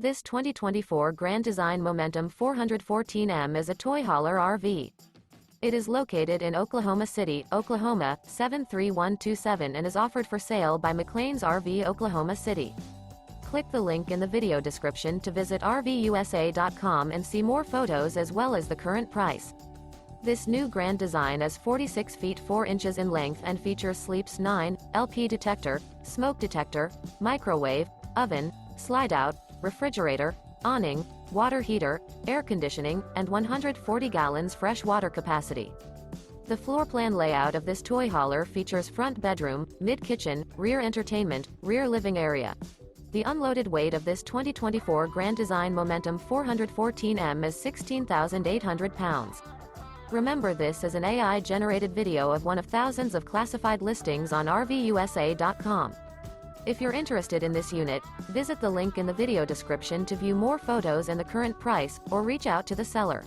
This 2024 Grand Design Momentum 414M is a toy hauler RV. It is located in Oklahoma City, Oklahoma, 73127 and is offered for sale by McClain's RV Oklahoma City. Click the link in the video description to visit RVUSA.com and see more photos as well as the current price. This new Grand Design is 46 feet 4 inches in length and features Sleep's 9, LP detector, smoke detector, microwave, oven, slide-out, refrigerator, awning, water heater, air conditioning, and 140 gallons fresh water capacity. The floor plan layout of this toy hauler features front bedroom, mid-kitchen, rear entertainment, rear living area. The unloaded weight of this 2024 Grand Design Momentum 414M is 16,800 pounds. Remember, this is an AI-generated video of one of thousands of classified listings on RVUSA.com. If you're interested in this unit, visit the link in the video description to view more photos and the current price, or reach out to the seller.